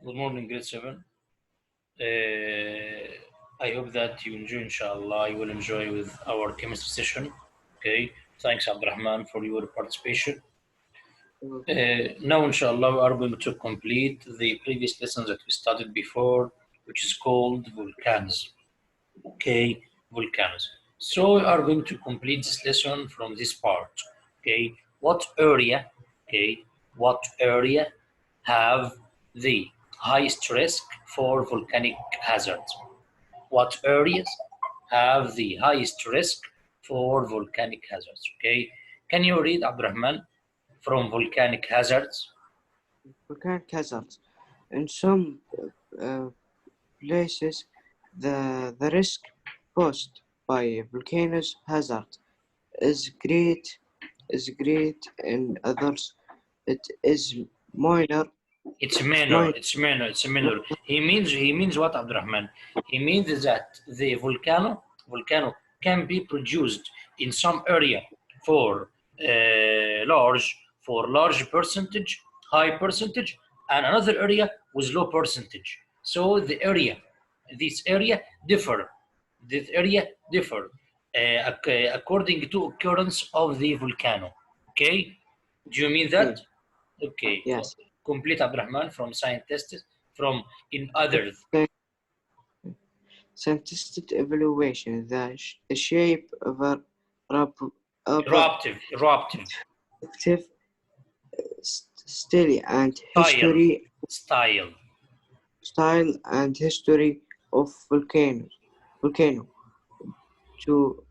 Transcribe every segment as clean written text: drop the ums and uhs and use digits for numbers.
Good morning, grade 7. I hope that you enjoy, inshallah. You will enjoy with our chemistry session. Okay. Thanks, Abdurrahman, for your participation. Now, inshallah, we are going to complete the previous lessons that we studied before, which is called volcanoes. Okay, volcanoes. So we are going to complete this lesson from this part. Okay, what area? Okay, what area have the highest risk for volcanic hazards? What areas have the highest risk for volcanic hazards? Okay, can you read, Abdurrahman, from volcanic hazards? Volcanic hazards. In some places, the risk posed by volcanoes hazard is great. In others, it is minor. It's minor. He means what, Abdurrahman? He means that the volcano can be produced in some area for large percentage, high percentage, and another area with low percentage. So this area differ according to occurrence of the volcano. Okay, do you mean that? Okay. Yes. Complete, Abdurrahman, from scientists, from in others. Scientific evaluation, the shape of a Eruptive, style and history and history of volcano to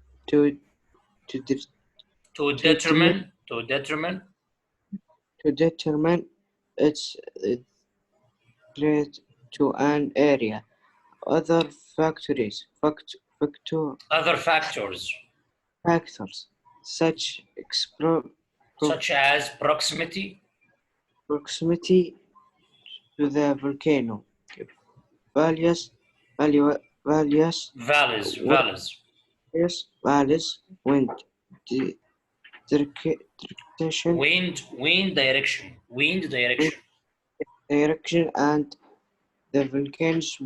determine its threat to an area. Other factors such as proximity to the volcano, valleys, wind direction, and the volcano's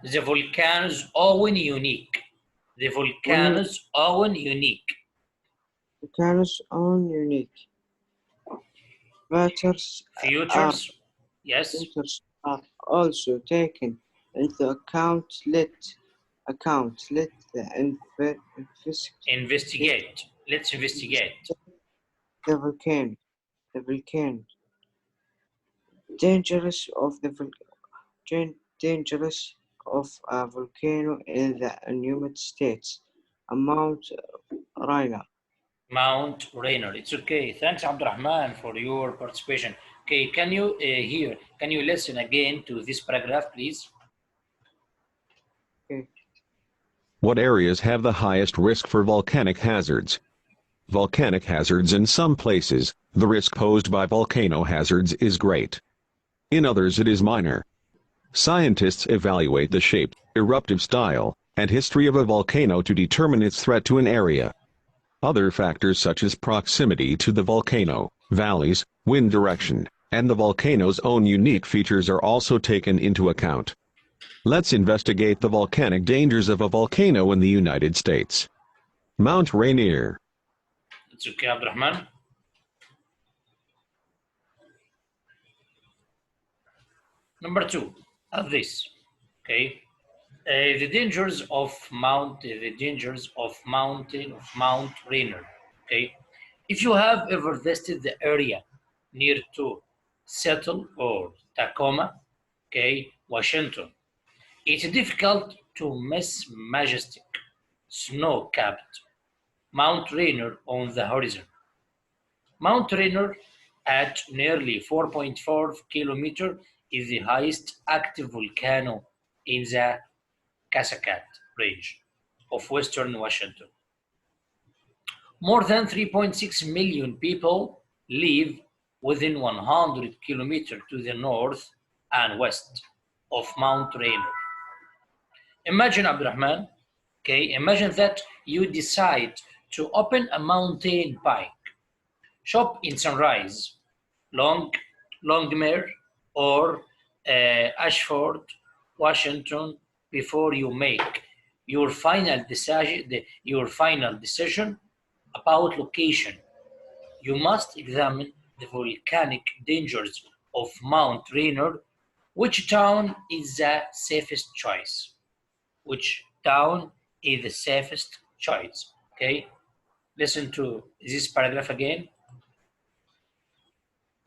the volcano's own unique. Features, yes. Features are also taken into account. Let the investigate. Let's investigate. The volcano. Dangerous of a volcano in the United States. Mount Rainier. It's okay. Thanks, Abdurrahman, for your participation. Okay, can you listen again to this paragraph, please? Okay. What areas have the highest risk for volcanic hazards? Volcanic hazards. In some places, the risk posed by volcano hazards is great. In others it is minor. Scientists evaluate the shape, eruptive style, and history of a volcano to determine its threat to an area. Other factors such as proximity to the volcano, valleys, wind direction, and the volcano's own unique features are also taken into account. Let's investigate the volcanic dangers of a volcano in the United States. Mount Rainier. It's okay, Abdurrahman. Number 2, this. Okay. The dangers of Mount Rainier. Okay, if you have ever visited the area near to Seattle or Tacoma, okay, Washington, it's difficult to miss majestic, snow-capped Mount Rainier on the horizon. Mount Rainier, at nearly 4.4 kilometers, is the highest active volcano in the Cascade Range of western Washington. More than 3.6 million people live within 100 kilometers to the north and west of Mount Rainier. Imagine, Abdurrahman, okay, imagine that you decide to open a mountain bike shop in Sunrise, long Longmire, or Ashford, Washington, before you make your final decision about location. You must examine the volcanic dangers of Mount Rainier. Which town is the safest choice? Which town is the safest choice? Okay, listen to this paragraph again.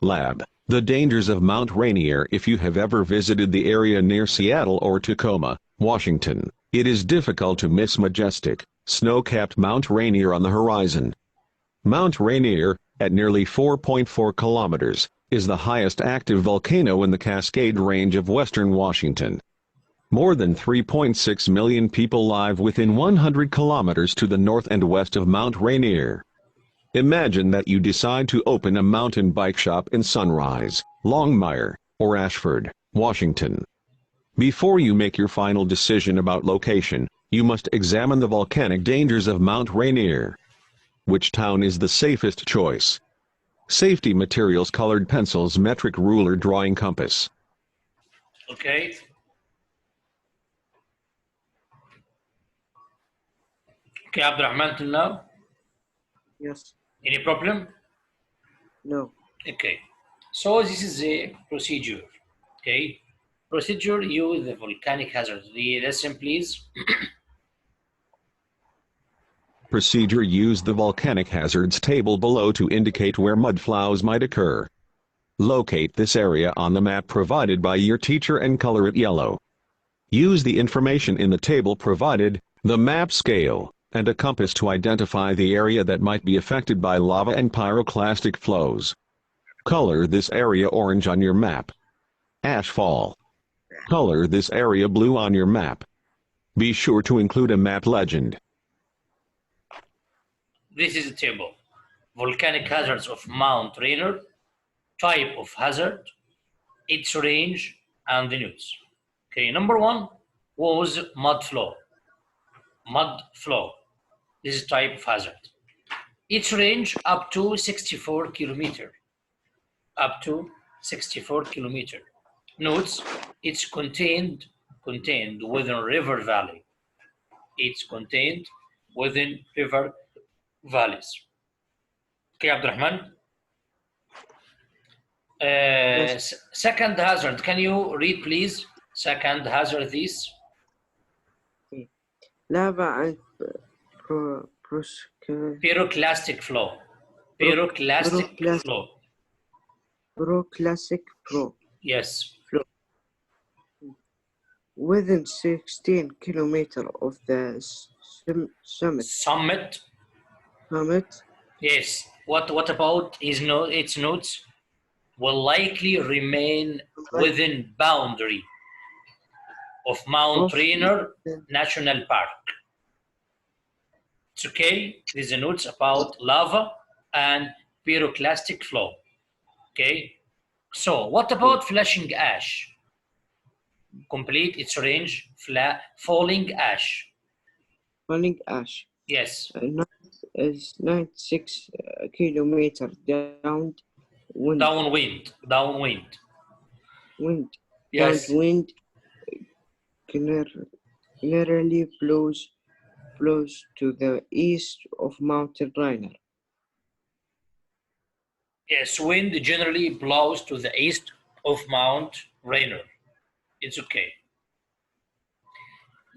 Lab. The dangers of Mount Rainier. If you have ever visited the area near Seattle or Tacoma, Washington, it is difficult to miss majestic, snow-capped Mount Rainier on the horizon. Mount Rainier, at nearly 4.4 kilometers, is the highest active volcano in the Cascade Range of western Washington. More than 3.6 million people live within 100 kilometers to the north and west of Mount Rainier. Imagine that you decide to open a mountain bike shop in Sunrise, Longmire, or Ashford, Washington. Before you make your final decision about location, you must examine the volcanic dangers of Mount Rainier. Which town is the safest choice? Safety materials: colored pencils, metric ruler, drawing compass. Okay. Okay, Abdurrahman, till now? Yes. Any problem? No. Okay. So this is the procedure. Okay. Procedure, use the volcanic hazard. Listen, please. Procedure: use the volcanic hazards table below to indicate where mudflows might occur. Locate this area on the map provided by your teacher and color it yellow. Use the information in the table provided, the map scale, and a compass to identify the area that might be affected by lava and pyroclastic flows. Color this area orange on your map. Ashfall. Color this area blue on your map. Be sure to include a map legend. This is a table. Volcanic hazards of Mount Rainier, type of hazard, its range, and the notes. Okay, number one was mud flow. Mud flow. This is type of hazard. Its range up to 64 kilometer. Up to 64 kilometer. Notes, it's contained within river valley. It's contained within river valleys. Okay, Abdurrahman. Yes. Second hazard, can you read please? Second hazard is Lava and pyroclastic flow. Pyroclastic flow. Pyroclastic flow. Yes. Within 16 kilometers of the summit. Yes. What about its notes? Will likely remain within boundary of Mount Rainier National Park. It's okay. There's a notes about lava and pyroclastic flow. Okay. So what about flashing ash? Complete its range, falling ash. Falling ash. Yes. Is 96 kilometers downwind. Downwind. Yes. Downwind generally blows to the east of Mount Rainier. Yes, wind generally blows to the east of Mount Rainier. It's okay.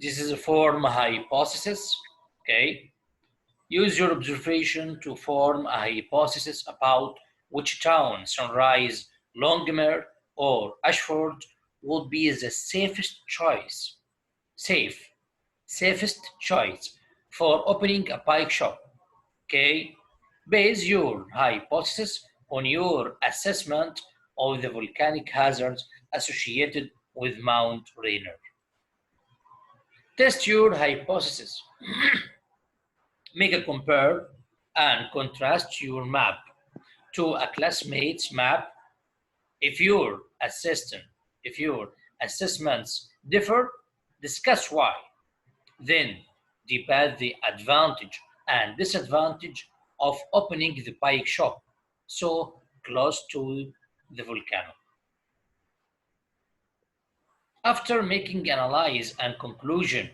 This is a form hypothesis. Okay. Use your observation to form a hypothesis about which town, Sunrise, Longmire, or Ashford would be the safest choice. Safest choice for opening a bike shop. Okay. Base your hypothesis on your assessment of the volcanic hazards associated with Mount Rainier. Test your hypothesis. Make a compare and contrast your map to a classmate's map. If your assessments differ, discuss why. Then debate the advantage and disadvantage of opening the bike shop so close to the volcano. After making analysis and conclusion,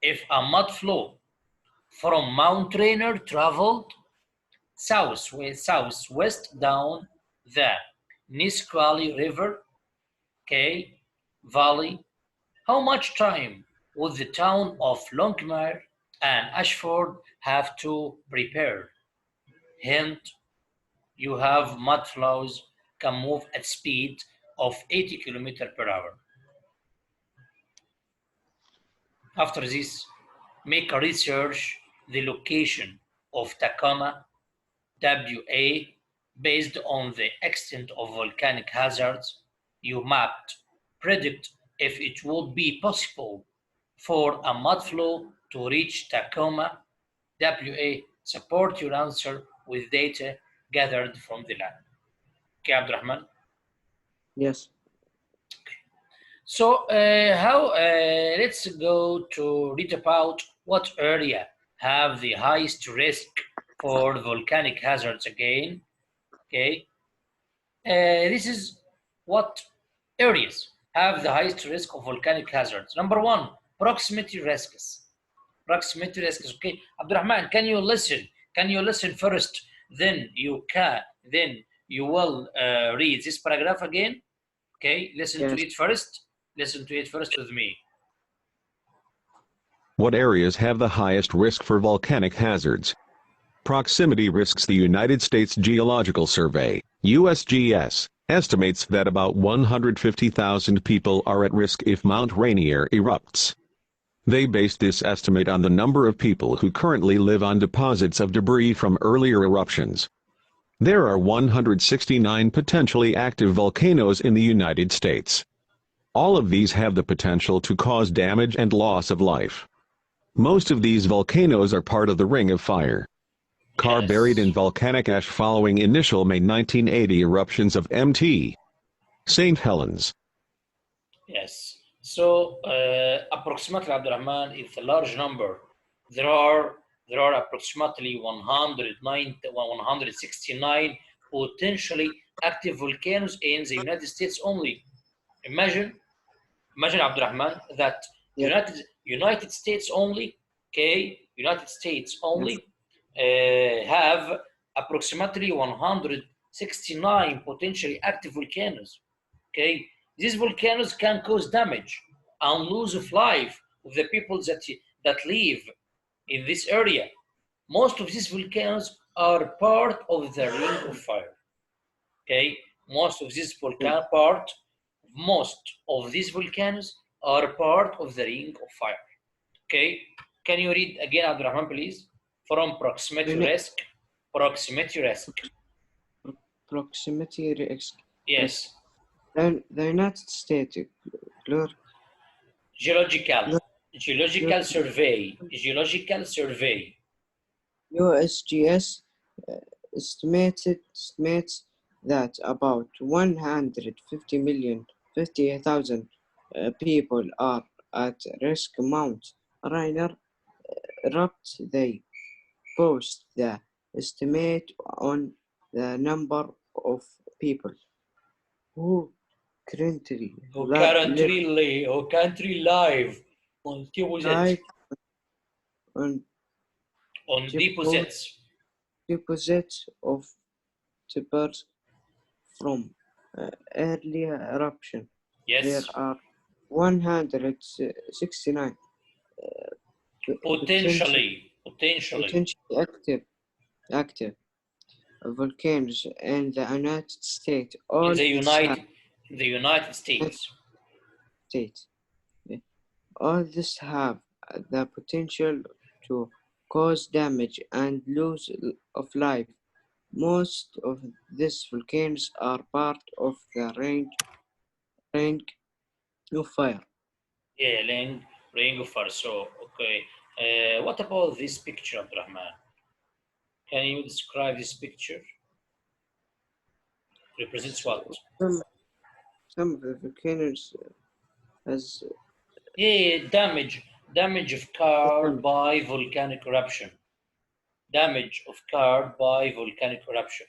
if a mud flow from Mount Rainier traveled southwest down the Nisqually River, Valley, how much time would the town of Longmire and Ashford have to prepare? Hint, you have mud flows can move at speed of 80 km per hour. After this, make a research the location of Tacoma, WA, based on the extent of volcanic hazards you mapped. Predict if it would be possible for a mudflow to reach Tacoma, WA. Support your answer with data gathered from the land. Okay, Abdurrahman? Yes. So let's go to read about what area have the highest risk for volcanic hazards again. Okay, this is what areas have the highest risk of volcanic hazards. Number one, proximity risks. Proximity risks. Okay, Abdurrahman, can you listen? Can you listen first? Then you will read this paragraph again. Okay, listen to Yes. it first. Listen to it first with me. What areas have the highest risk for volcanic hazards? Proximity risks. The United States Geological Survey, USGS, estimates that about 150,000 people are at risk if Mount Rainier erupts. They based this estimate on the number of people who currently live on deposits of debris from earlier eruptions. There are 169 potentially active volcanoes in the United States. All of these have the potential to cause damage and loss of life. Most of these volcanoes are part of the Ring of Fire. Car buried in volcanic ash following initial May 1980 eruptions of Mt. St. Helens. Yes. So approximately, Abdurrahman, it's a large number. There are approximately 169 potentially active volcanoes in the United States only. Imagine, Abdurrahman, that Yes. United States only, United States only have approximately 169 potentially active volcanoes. Okay, these volcanoes can cause damage and loss of life of the people that live in this area. Most of these volcanoes are part of the Ring of Fire. Okay, most of these volcanoes are part of the Ring of Fire. Okay, can you read again, Abdurrahman, please? From proximity risk. Proximity risk. Proximity risk. Yes. The United States Geological survey. USGS estimates that about 150,000 people are at risk. Mount Rainier erupt. They post the estimate on the number of people who currently live on live on deposits of debris from earlier eruption. Yes. There are 169 potentially active volcanoes in the United States. In the United States. All this have the potential to cause damage and loss of life. Most of these volcanoes are part of the Ring of Fire. Yeah, ring of fire. So, okay. What about this picture, Abdurrahman? Can you describe this picture? Represents what? Some of the volcanoes has damage occurred by volcanic eruption. Damage occurred by volcanic eruption.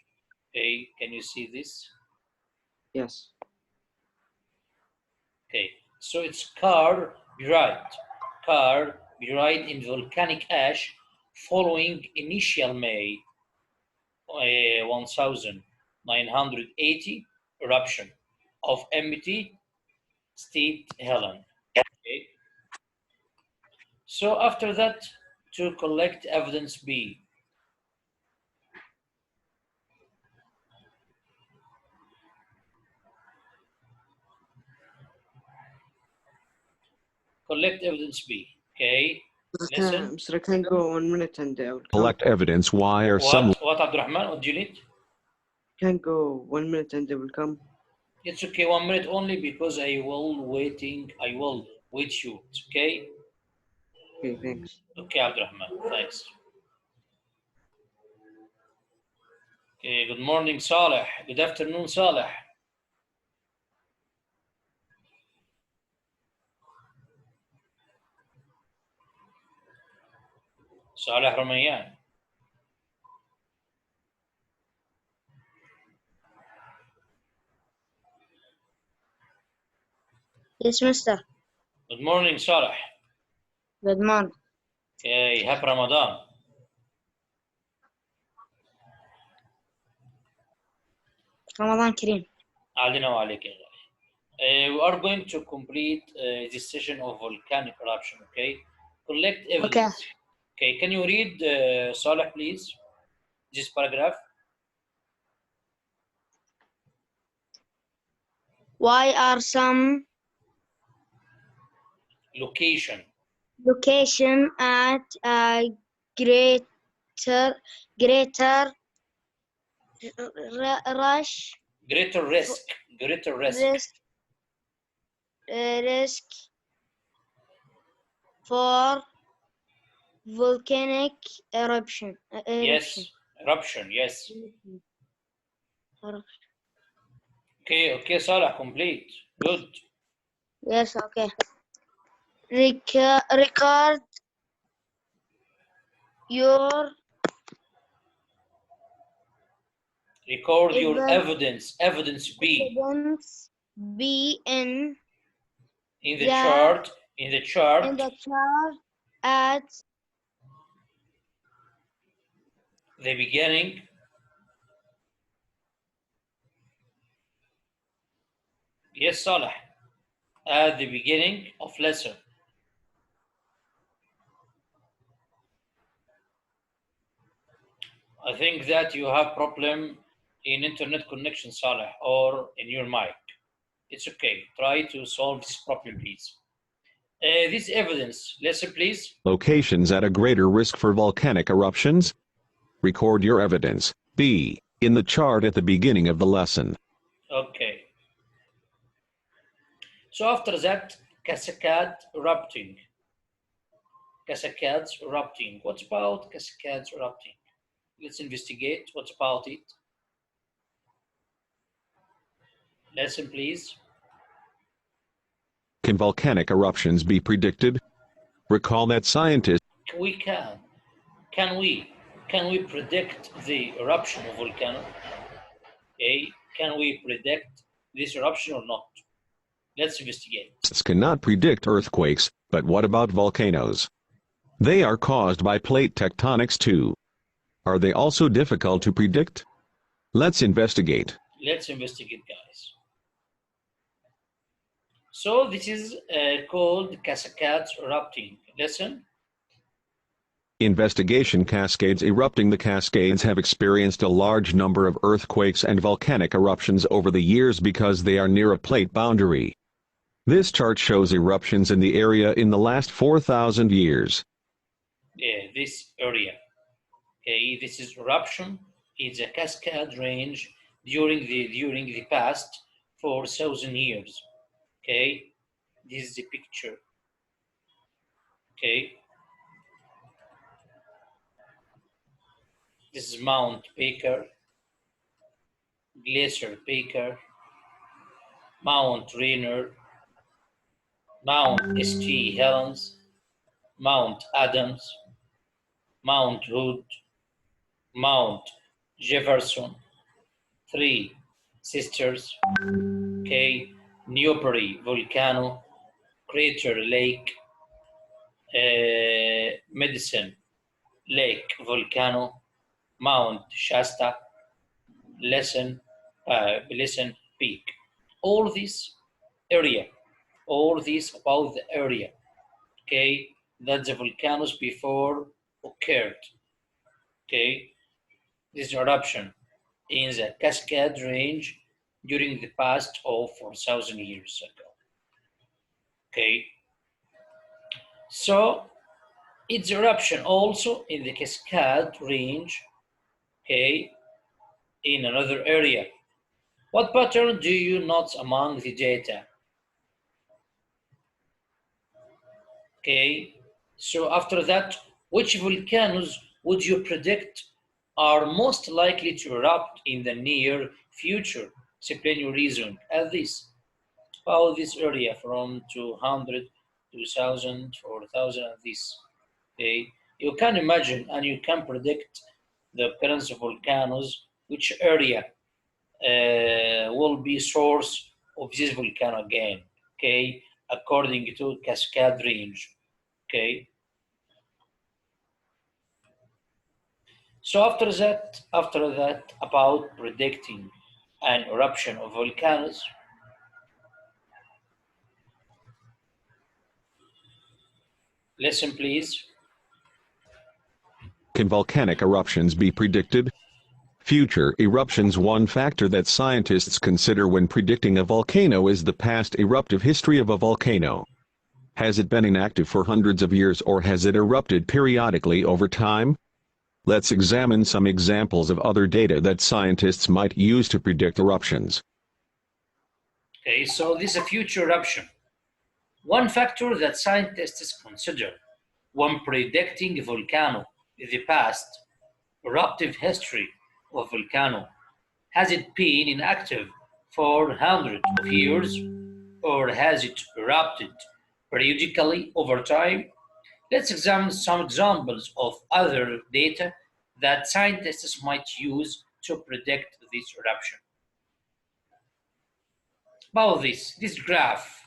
Okay, can you see this? Yes. Okay, so it's carbide in volcanic ash following initial May 1980 eruption of empty State Helen. Okay. So after that, to collect evidence B. Collect evidence B. Okay. Listen. Mr. I can go 1 minute and I will come. Collect evidence. Why are some What Abdurrahman? What do you need? Can go 1 minute and I will come. It's okay, 1 minute only because I will wait you. It's okay? Okay, thanks. Okay, Abdurrahman, thanks. Okay, good morning, Saleh. Good afternoon, Saleh. Saleh Ramayan. Yes, mister. Good morning, Saleh. Good morning. Okay, happy Ramadan. Ramadan Kareem. علينا وعليك يا غالي. We are going to complete this session of volcanic eruption, okay? Collect evidence. Okay, can you read, Saleh, please, this paragraph? Why are some Location. at a greater rush Greater risk. risk for volcanic eruption? Yes, eruption, yes. Okay, Saleh, complete. Good. Yes, okay. Record your evidence B in the chart at the beginning. Yes, Saleh. At the beginning of lesson. I think that you have problem in internet connection, Saleh, or in your mic. It's okay. Try to solve this problem, please. This evidence, listen, please. locations at a greater risk for volcanic eruptions? Record your evidence. B. In the chart at the beginning of the lesson. Okay. So after that, cascade erupting. Cascades erupting. What about cascades erupting? Let's investigate. What about it? Listen, please. Can volcanic eruptions be predicted? Recall that scientists We can. Can we predict the eruption of volcano? Okay. Can we predict this eruption or not? Let's investigate. cannot predict earthquakes, but what about volcanoes? They are caused by plate tectonics too. Are they also difficult to predict? Let's investigate. Let's investigate, guys. So this is called cascades erupting. Listen. Investigation cascades erupting. The Cascades have experienced a large number of earthquakes and volcanic eruptions over the years because they are near a plate boundary. This chart shows eruptions in the area in the last 4,000 years. Yeah, this area. Okay, this is eruption. It's a cascade range during the past 4,000 years. Okay, this is the picture. Okay, this is Mount Baker, Glacier Baker, Mount Rainier, Mount St. Helens, Mount Adams, Mount Hood, Mount Jefferson, 3, Sisters, okay, Newberry Volcano, Crater Lake, Medicine Lake Volcano, Mount Shasta, Lesson Peak. All this area, all this about the area, okay, that the volcanoes before occurred, okay, this eruption in the Cascade Range during the past of 4,000 years ago, okay. So its eruption also in the Cascade Range, okay, in another area. What pattern do you note among the data? Okay, so after that, which volcanoes would you predict are most likely to erupt in the near future? Explain your reason as this. About this area from 200, 2000, 4000, and this. Okay, you can imagine and you can predict the occurrence of volcanoes, which area will be source of this volcano again, okay, according to Cascade Range, okay. So after that, about predicting an eruption of volcanoes, listen please. Can volcanic eruptions be predicted? Future eruptions. One factor that scientists consider when predicting a volcano is the past eruptive history of a volcano. Has it been inactive for hundreds of years or has it erupted periodically over time? Let's examine some examples of other data that scientists might use to predict eruptions. Okay, so this is a future eruption. One factor that scientists consider when predicting a volcano is the past eruptive history of volcano. Has it been inactive for hundreds of years or has it erupted periodically over time? Let's examine some examples of other data that scientists might use to predict this eruption. About this graph.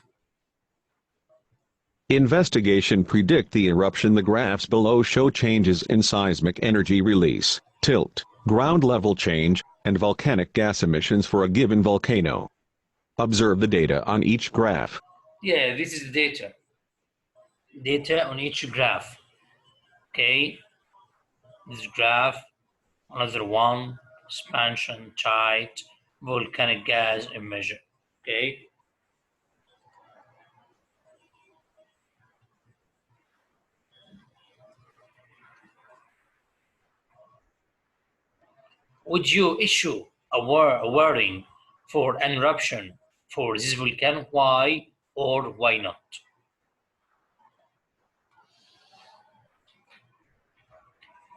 Investigation predict the eruption. The graphs below show changes in seismic energy release, tilt, ground level change, and volcanic gas emissions for a given volcano. Observe the data on each graph. Yeah, this is data. Data on each graph. Okay, this graph, another one, expansion, tide, volcanic gas emission. Okay. Would you issue a warning for an eruption for this volcano? Why or why not?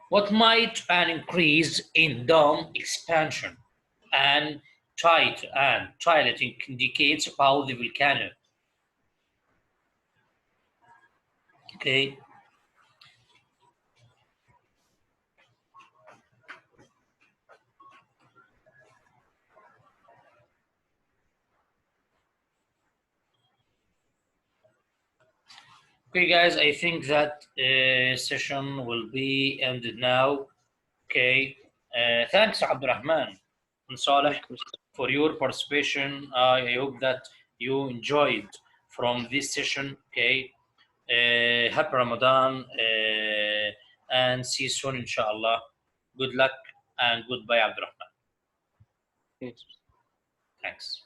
What might an increase in dome expansion and tide indicates about the volcano? Okay. Okay, guys, I think that session will be ended now. Okay. Thanks, Abdurrahman and Saleh, for your participation. I hope that you enjoyed from this session. Okay. Happy Ramadan and see you soon, inshallah. Good luck and goodbye, Abdurrahman. Yes. Thanks.